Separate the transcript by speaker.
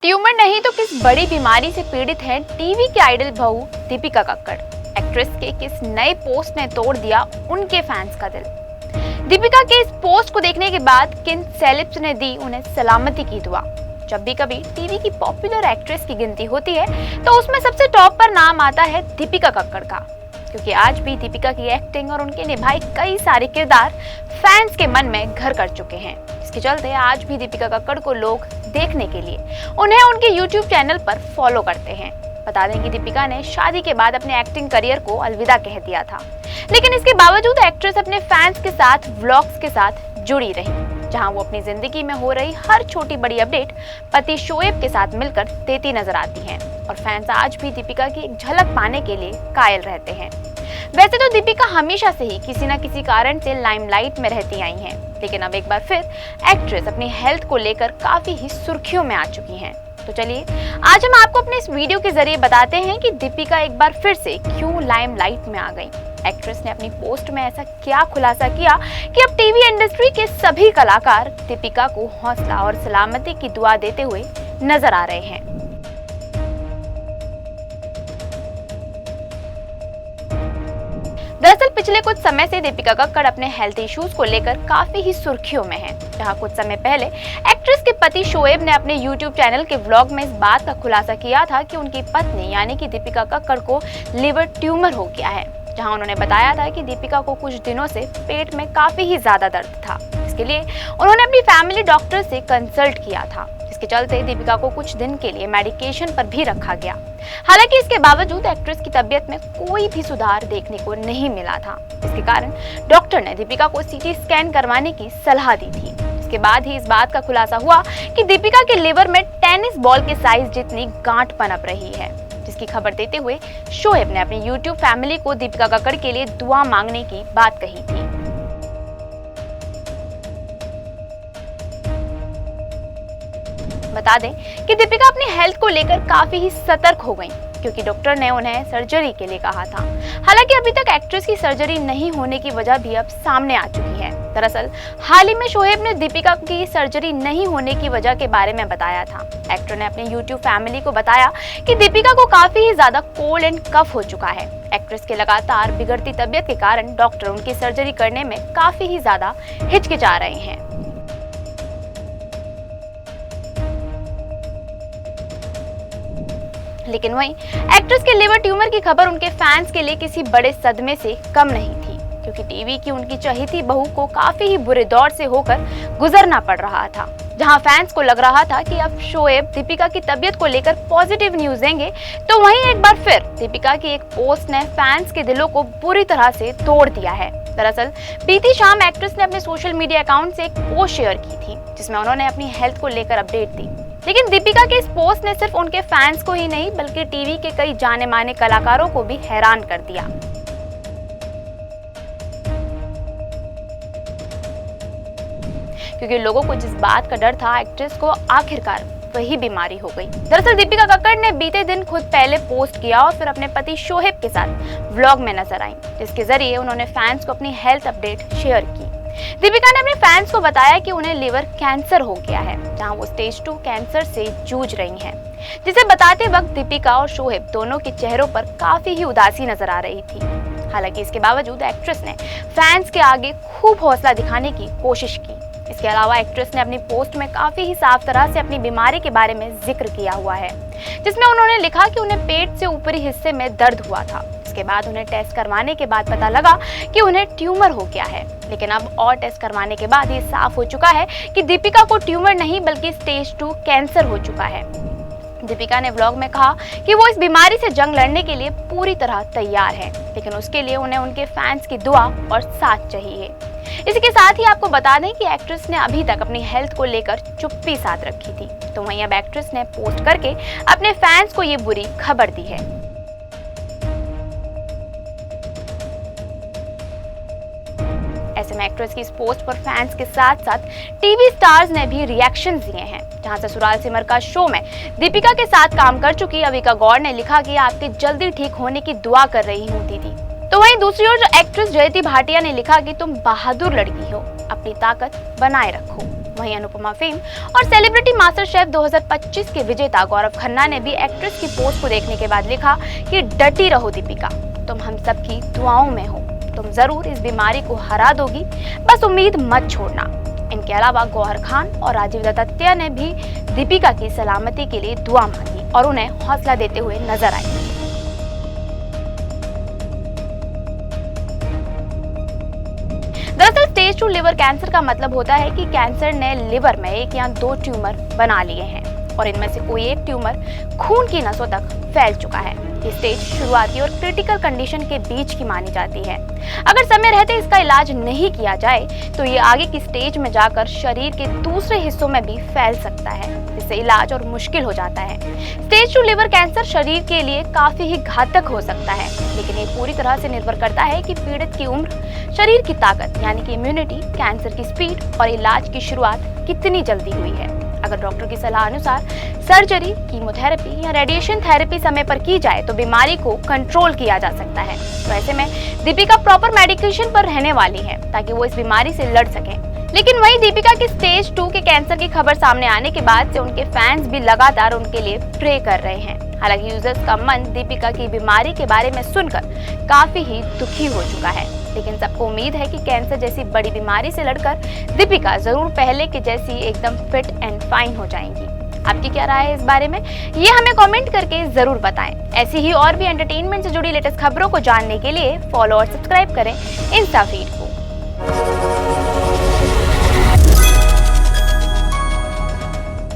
Speaker 1: Tumour नहीं तो किस बड़ी बीमारी से पीड़ित है टीवी की आइडल बहू दीपिका कक्कड़। एक्ट्रेस के किस नए पोस्ट ने तोड़ दिया उनके फैंस का दिल। दीपिका के इस पोस्ट को देखने के बाद किन सेलेब्स ने दी उन्हें सलामती की दुआ। जब भी कभी टीवी की पॉपुलर एक्ट्रेस की गिनती होती है तो उसमें सबसे टॉप पर नाम आता है दीपिका कक्कड़ का, क्योंकि आज भी दीपिका की एक्टिंग और उनके निभाए कई सारे किरदार फैंस के मन में घर कर चुके हैं। इसके चलते आज भी दीपिका कक्कड़ को लोग देखने के लिए उन्हें उनके YouTube चैनल पर फॉलो करते हैं। बता दें कि दीपिका ने शादी के बाद अपने एक्टिंग करियर को अलविदा कह दिया था, लेकिन इसके बावजूद एक्ट्रेस अपने फैंस के साथ व्लॉग्स के साथ जुड़ी रही, जहां वो अपनी जिंदगी में हो रही हर छोटी बड़ी अपडेट पति शोएब के साथ मिलकर देती नजर आती हैं और फैंस आज भी दीपिका की एक झलक पाने के लिए कायल रहते हैं। वैसे तो दीपिका हमेशा से ही किसी न किसी कारण से लाइमलाइट में रहती आई हैं, लेकिन अब एक बार फिर एक्ट्रेस अपनी हेल्थ को लेकर काफी ही सुर्खियों में आ चुकी हैं। तो चलिए आज हम आपको अपने इस वीडियो के जरिए बताते हैं कि दीपिका एक बार फिर से क्यों लाइमलाइट में आ गई। एक्ट्रेस ने अपनी पोस्ट में ऐसा क्या खुलासा किया कि अब टीवी इंडस्ट्री के सभी कलाकार दीपिका को हौसला और सलामती की दुआ देते हुए नजर आ रहे हैं। दरअसल पिछले कुछ समय से दीपिका कक्कड़ अपने हेल्थ इश्यूज को लेकर काफी ही सुर्खियों में हैं, जहां कुछ समय पहले एक्ट्रेस के पति शोएब ने अपने YouTube चैनल के व्लॉग में इस बात का खुलासा किया था कि उनकी पत्नी यानी कि दीपिका कक्कड़ को लिवर ट्यूमर हो गया है। जहां उन्होंने बताया था कि दीपिका को कुछ दिनों से पेट में काफी ही ज्यादा दर्द था। इसके लिए उन्होंने अपनी फैमिली डॉक्टर से कंसल्ट किया था, जिसके चलते दीपिका को कुछ दिन के लिए मेडिकेशन पर भी रखा गया। हालांकि इसके बावजूद एक्ट्रेस की तबीयत में कोई भी सुधार देखने को नहीं मिला था। इसके कारण डॉक्टर ने दीपिका को सीटी स्कैन करवाने की सलाह दी थी। इसके बाद ही इस बात का खुलासा हुआ कि दीपिका के लिवर में टेनिस बॉल के साइज जितनी गांठ पनप रही है, जिसकी खबर देते हुए शोएब ने अपनी YouTube फैमिली को दीपिका कक्कड़ के लिए दुआ मांगने की बात कही थी। बता दें कि दीपिका अपनी हेल्थ को लेकर काफी ही सतर्क हो गई, क्योंकि डॉक्टर ने उन्हें सर्जरी के लिए कहा था। हालांकि अभी तक एक्ट्रेस की सर्जरी नहीं होने की वजह भी अब सामने आ चुकी है। दरअसल हाल ही में शोएब ने दीपिका की सर्जरी नहीं होने की वजह के बारे में बताया था। एक्टर ने अपने YouTube फैमिली को बताया कि दीपिका को काफी ही ज्यादा कोल्ड एंड कफ हो चुका है। एक्ट्रेस के लगातार बिगड़ती तबीयत के कारण डॉक्टर उनकी सर्जरी करने में काफी ही ज्यादा हिचकिचा रहे हैं। लेकिन वहीं एक्ट्रेस के लिवर ट्यूमर की खबर उनके फैंस के लिए किसी बड़े सदमे से कम नहीं थी, क्योंकि टीवी की उनकी चहेती बहू को काफी ही बुरे दौर से होकर गुजरना पड़ रहा था। जहां फैंस को लग रहा था कि अब शोएब दीपिका की तबीयत को लेकर पॉजिटिव न्यूज देंगे, तो वहीं एक बार फिर दीपिका की एक पोस्ट ने फैंस के दिलों को बुरी तरह से तोड़ दिया है। दरअसल बीती शाम एक्ट्रेस ने अपने सोशल मीडिया अकाउंट से एक पोस्ट शेयर की थी, जिसमें उन्होंने अपनी हेल्थ को लेकर अपडेट दी। लेकिन दीपिका के इस पोस्ट ने सिर्फ उनके फैंस को ही नहीं बल्कि टीवी के कई जाने माने कलाकारों को भी हैरान कर दिया। क्योंकि लोगों को जिस बात का डर था, एक्ट्रेस को आखिरकार वही बीमारी हो गई। दरअसल दीपिका कक्कड़ ने बीते दिन खुद पहले पोस्ट किया और फिर अपने पति शोएब के साथ व्लॉग में नजर आई, जिसके जरिए उन्होंने फैंस को अपनी हेल्थ अपडेट शेयर की। दीपिका ने अपने फैंस को बताया कि उन्हें लिवर कैंसर हो गया है, जहां वो स्टेज 2 कैंसर से जूझ रही हैं, जिसे बताते वक्त दीपिका और शोएब दोनों के चेहरों पर काफी ही उदासी नजर आ रही थी। हालांकि इसके बावजूद एक्ट्रेस ने फैंस के आगे खूब हौसला दिखाने की कोशिश की। इसके अलावा एक्ट्रेस ने अपनी पोस्ट में काफी ही साफ तरह से अपनी बीमारी के बारे में जिक्र किया हुआ है, जिसमें उन्होंने लिखा कि उन्हें पेट से ऊपरी हिस्से में दर्द हुआ था। इसके बाद उन्हें टेस्ट करवाने के बाद पता लगा कि उन्हें ट्यूमर हो गया है, लेकिन अब और टेस्ट करवाने के बाद ये साफ हो चुका है कि दीपिका को ट्यूमर नहीं बल्कि स्टेज 2 कैंसर हो चुका है। दीपिका ने व्लॉग में कहा कि वो इस बीमारी से जंग लड़ने के लिए पूरी तरह तैयार है, लेकिन उसके लिए उन्हें उनके फैंस की दुआ और साथ चाहिए। इसी के साथ ही आपको बता दें कि एक्ट्रेस ने अभी तक अपनी हेल्थ को लेकर चुप्पी साध रखी थी, तो वहीं अब एक्ट्रेस ने पोस्ट करके अपने फैंस को ये बुरी खबर दी है। ऐसे में एक्ट्रेस की इस पोस्ट पर फैंस के साथ साथ टीवी स्टार्स ने भी रिएक्शन दिए हैं। जहां ससुराल सिमर का शो में दीपिका के साथ काम कर चुकी अविका गौड़ ने लिखा कि आपके जल्दी ठीक होने की दुआ कर रही हूं दीदी। तो वहीं दूसरी ओर जो एक्ट्रेस जयती भाटिया ने लिखा कि तुम बहादुर लड़की हो, अपनी ताकत बनाए रखो। वहीं अनुपमा फेम और सेलिब्रिटी मास्टर शेफ 2025 के विजेता गौरव खन्ना ने भी एक्ट्रेस की पोस्ट को देखने के बाद लिखा कि डटी रहो दीपिका, तुम हम सबकी दुआओं में हो, तुम जरूर इस बीमारी को हरा दोगी, बस उम्मीद मत छोड़ना। इनके अलावा गौहर खान और राजीव दत्तिया ने भी दीपिका की सलामती के लिए दुआ मांगी और उन्हें हौसला देते हुए नजर आए। दरअसल स्टेज 2 लिवर कैंसर का मतलब होता है कि कैंसर ने लिवर में एक या दो ट्यूमर बना लिए हैं और इनमें से कोई एक ट्यूमर खून की नसों तक फैल चुका है। ये स्टेज शुरुआती और क्रिटिकल कंडीशन के बीच की मानी जाती है। अगर समय रहते इसका इलाज नहीं किया जाए तो ये आगे की स्टेज में जाकर शरीर के दूसरे हिस्सों में भी फैल सकता है, जिससे इलाज और मुश्किल हो जाता है। स्टेज 2 लिवर कैंसर शरीर के लिए काफी ही घातक हो सकता है, लेकिन ये पूरी तरह से निर्भर करता है कि पीड़ित की उम्र, शरीर की ताकत यानी कि इम्यूनिटी, कैंसर की स्पीड और इलाज की शुरुआत कितनी जल्दी हुई है। अगर डॉक्टर की सलाह अनुसार सर्जरी, कीमोथेरेपी या रेडिएशन थेरेपी समय पर की जाए तो बीमारी को कंट्रोल किया जा सकता है। तो ऐसे में दीपिका प्रॉपर मेडिकेशन पर रहने वाली है ताकि वो इस बीमारी से लड़ सके। लेकिन वहीं दीपिका के स्टेज 2 के कैंसर की खबर सामने आने के बाद से उनके फैंस भी लगातार उनके लिए प्रे कर रहे हैं। हालांकि यूजर्स का मन दीपिका की बीमारी के बारे में सुनकर काफी ही दुखी हो चुका है, लेकिन सबको उम्मीद है कि कैंसर जैसी बड़ी बीमारी से लड़कर दीपिका जरूर पहले के जैसी एकदम फिट एंड फाइन हो जाएंगी। आपकी क्या राय है इस बारे में, ये हमें कमेंट करके जरूर बताएं। ऐसी ही और भी एंटरटेनमेंट से जुड़ी लेटेस्ट खबरों को जानने के लिए फॉलो और सब्सक्राइब करें इंस्टा फीड को।